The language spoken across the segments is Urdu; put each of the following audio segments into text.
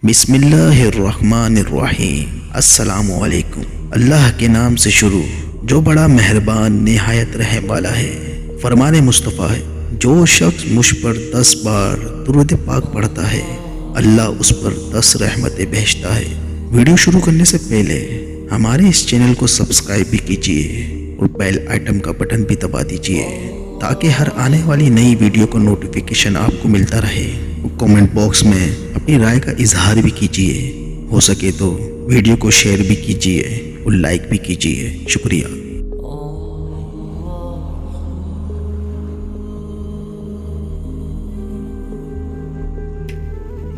بسم اللہ الرحمن الرحیم۔ السلام علیکم۔ اللہ کے نام سے شروع جو بڑا مہربان نہایت رحم والا ہے۔ فرمان مصطفیٰ ہے جو شخص مجھ پر 10 بار درود پاک پڑھتا ہے اللہ اس پر 10 رحمتیں بھیجتا ہے۔ ویڈیو شروع کرنے سے پہلے ہمارے اس چینل کو سبسکرائب بھی کیجیے اور بیل آئٹم کا بٹن بھی دبا دیجیے تاکہ ہر آنے والی نئی ویڈیو کا نوٹیفیکیشن آپ کو ملتا رہے۔ کمنٹ باکس میں اپنی رائے کا اظہار بھی کیجیے، ہو سکے تو ویڈیو کو شیئر بھی کیجیے اور لائک بھی کیجیے۔ شکریہ۔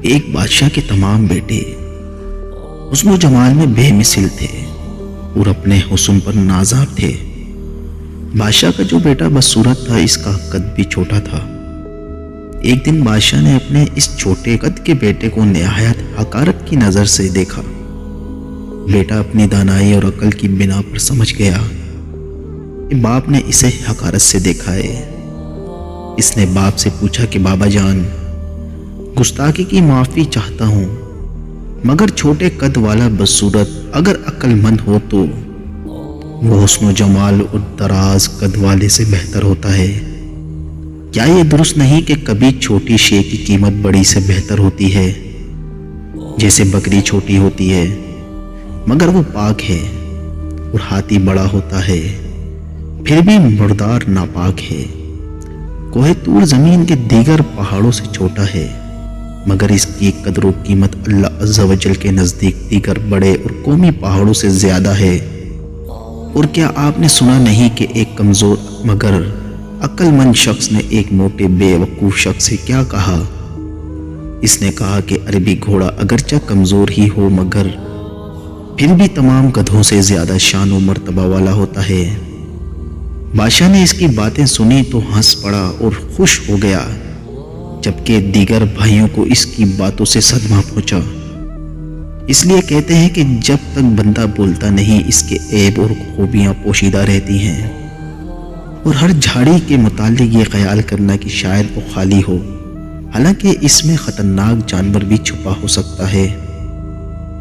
ایک بادشاہ کے تمام بیٹے حسن و جمال میں بے مثل تھے اور اپنے حسن پر نازاب تھے۔ بادشاہ کا جو بیٹا بدصورت تھا اس کا قد بھی چھوٹا تھا۔ ایک دن بادشاہ نے اپنے اس چھوٹے قد کے بیٹے کو نہایت حقارت کی نظر سے دیکھا۔ بیٹا اپنی دانائی اور عقل کی بنا پر سمجھ گیا کہ باپ نے اسے حقارت سے دیکھا ہے۔ اس نے باپ سے پوچھا کہ بابا جان، گستاخی کی معافی چاہتا ہوں، مگر چھوٹے قد والا بدصورت اگر عقل مند ہو تو وہ حسن و جمال اور دراز قد والے سے بہتر ہوتا ہے۔ کیا یہ درست نہیں کہ کبھی چھوٹی شے کی قیمت بڑی سے بہتر ہوتی ہے؟ جیسے بکری چھوٹی ہوتی ہے مگر وہ پاک ہے، اور ہاتھی بڑا ہوتا ہے پھر بھی مردار ناپاک ہے۔ کوہ طور زمین کے دیگر پہاڑوں سے چھوٹا ہے مگر اس کی قدر و قیمت اللہ عز و جل کے نزدیک دیگر بڑے اور قومی پہاڑوں سے زیادہ ہے۔ اور کیا آپ نے سنا نہیں کہ ایک کمزور مگر عقل مند شخص نے ایک موٹے بے وقوف شخص سے کیا کہا؟ اس نے کہا کہ عربی گھوڑا اگرچہ کمزور ہی ہو مگر پھر بھی تمام گدھوں سے زیادہ شان و مرتبہ والا ہوتا ہے۔ بادشاہ نے اس کی باتیں سنی تو ہنس پڑا اور خوش ہو گیا، جبکہ دیگر بھائیوں کو اس کی باتوں سے صدمہ پہنچا۔ اس لیے کہتے ہیں کہ جب تک بندہ بولتا نہیں اس کے عیب اور خوبیاں پوشیدہ رہتی ہیں، اور ہر جھاڑی کے متعلق یہ خیال کرنا کہ شاید وہ خالی ہو، حالانکہ اس میں خطرناک جانور بھی چھپا ہو سکتا ہے۔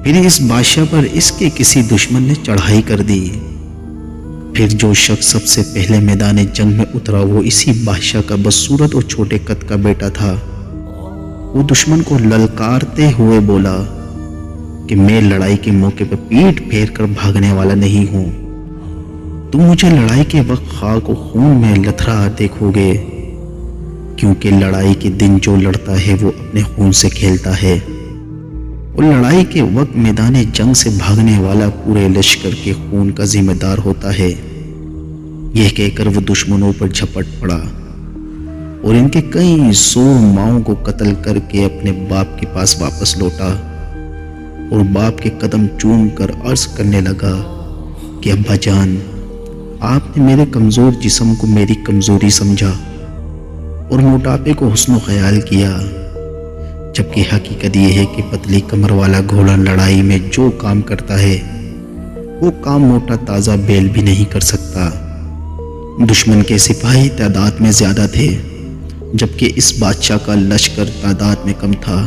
پھر اس بادشاہ پر اس کے کسی دشمن نے چڑھائی کر دی۔ پھر جو شخص سب سے پہلے میدان جنگ میں اترا وہ اسی بادشاہ کا بدصورت اور چھوٹے قد کا بیٹا تھا۔ وہ دشمن کو للکارتے ہوئے بولا کہ میں لڑائی کے موقع پر پیٹھ پھیر کر بھاگنے والا نہیں ہوں، تم مجھے لڑائی کے وقت خاک و خون میں لتھڑا دیکھو گے، کیونکہ لڑائی کے دن جو لڑتا ہے وہ اپنے خون سے کھیلتا ہے، اور لڑائی کے وقت میدان جنگ سے بھاگنے والا پورے لشکر کے خون کا ذمہ دار ہوتا ہے۔ یہ کہہ کر وہ دشمنوں پر جھپٹ پڑا اور ان کے کئی 100 ماؤں کو قتل کر کے اپنے باپ کے پاس واپس لوٹا، اور باپ کے قدم چوم کر عرض کرنے لگا کہ ابا جان، آپ نے میرے کمزور جسم کو میری کمزوری سمجھا اور موٹاپے کو حسن و خیال کیا، جبکہ حقیقت یہ ہے کہ پتلی کمر والا گھوڑا لڑائی میں جو کام کرتا ہے وہ کام موٹا تازہ بیل بھی نہیں کر سکتا۔ دشمن کے سپاہی تعداد میں زیادہ تھے جبکہ اس بادشاہ کا لشکر تعداد میں کم تھا۔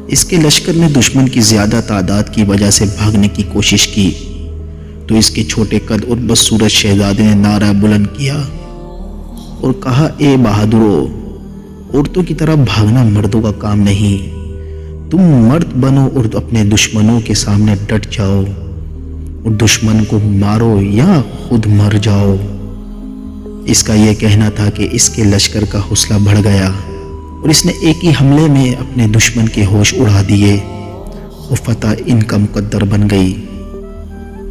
اس کے لشکر نے دشمن کی زیادہ تعداد کی وجہ سے بھاگنے کی کوشش کی تو اس کے چھوٹے قد اور بدصورت شہزادے نے نعرہ بلند کیا اور کہا، اے بہادرو، عورتوں کی طرح بھاگنا مردوں کا کام نہیں، تم مرد بنو اور اپنے دشمنوں کے سامنے ڈٹ جاؤ اور دشمن کو مارو یا خود مر جاؤ۔ اس کا یہ کہنا تھا کہ اس کے لشکر کا حوصلہ بڑھ گیا اور اس نے ایک ہی حملے میں اپنے دشمن کے ہوش اڑا دیے اور فتح ان کا مقدر بن گئی۔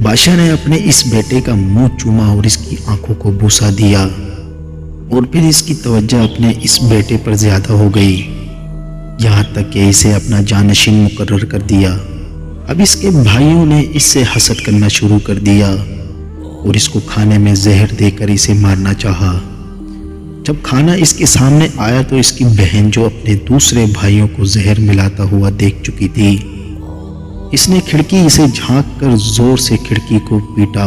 بادشاہ نے اپنے اس بیٹے کا منہ چوما اور اس کی آنکھوں کو بوسہ دیا، اور پھر اس کی توجہ اپنے اس بیٹے پر زیادہ ہو گئی، یہاں تک کہ اسے اپنا جانشین مقرر کر دیا۔ اب اس کے بھائیوں نے اس سے حسد کرنا شروع کر دیا اور اس کو کھانے میں زہر دے کر اسے مارنا چاہا۔ جب کھانا اس کے سامنے آیا تو اس کی بہن جو اپنے دوسرے بھائیوں کو زہر ملاتا ہوا دیکھ چکی تھی، اس نے کھڑکی سے جھانک کر زور سے کھڑکی کو پیٹا،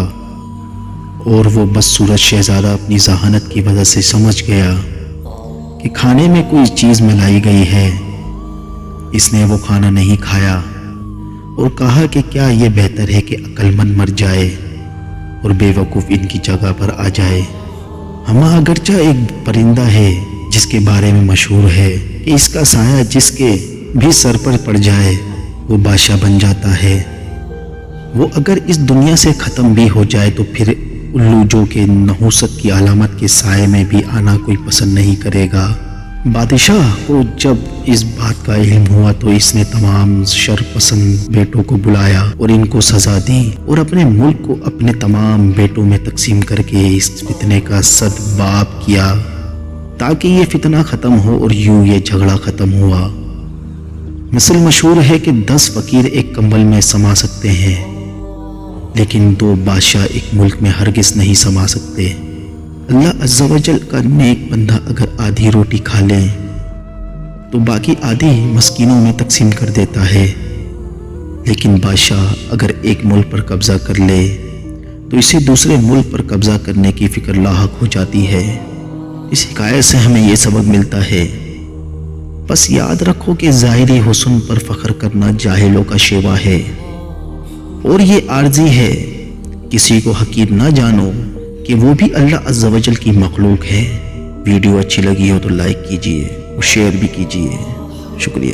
اور وہ بدصورت شہزادہ اپنی ذہانت کی وجہ سے سمجھ گیا کہ کھانے میں کوئی چیز ملائی گئی ہے اس نے وہ کھانا نہیں کھایا اور کہا کہ کیا یہ بہتر ہے کہ عقل مند مر جائے اور بے وقوف ان کی جگہ پر آ جائے۔ ہما اگرچہ ایک پرندہ ہے جس کے بارے میں مشہور ہے کہ اس کا سایہ جس کے بھی سر پر پڑ جائے وہ بادشاہ بن جاتا ہے، وہ اگر اس دنیا سے ختم بھی ہو جائے تو پھر الو جو کہ نحوست کی علامت کے سائے میں بھی آنا کوئی پسند نہیں کرے گا۔ بادشاہ کو جب اس بات کا علم ہوا تو اس نے تمام شر پسند بیٹوں کو بلایا اور ان کو سزا دی اور اپنے ملک کو اپنے تمام بیٹوں میں تقسیم کر کے اس فتنے کا سدباب کیا تاکہ یہ فتنہ ختم ہو، اور یوں یہ جھگڑا ختم ہوا۔ مثل مشہور ہے کہ 10 فقیر ایک کمبل میں سما سکتے ہیں لیکن 2 بادشاہ ایک ملک میں ہرگز نہیں سما سکتے۔ اللہ عز و جل کا نیک بندہ اگر آدھی روٹی کھا لے تو باقی آدھی مسکینوں میں تقسیم کر دیتا ہے، لیکن بادشاہ اگر ایک ملک پر قبضہ کر لے تو اسے دوسرے ملک پر قبضہ کرنے کی فکر لاحق ہو جاتی ہے۔ اس حکایت سے ہمیں یہ سبق ملتا ہے، بس یاد رکھو کہ ظاہری حسن پر فخر کرنا جاہلوں کا شیوا ہے اور یہ عارضی ہے۔ کسی کو حقیر نہ جانو کہ وہ بھی اللہ عز و جل کی مخلوق ہے۔ ویڈیو اچھی لگی ہو تو لائک کیجئے اور شیئر بھی کیجئے۔ شکریہ۔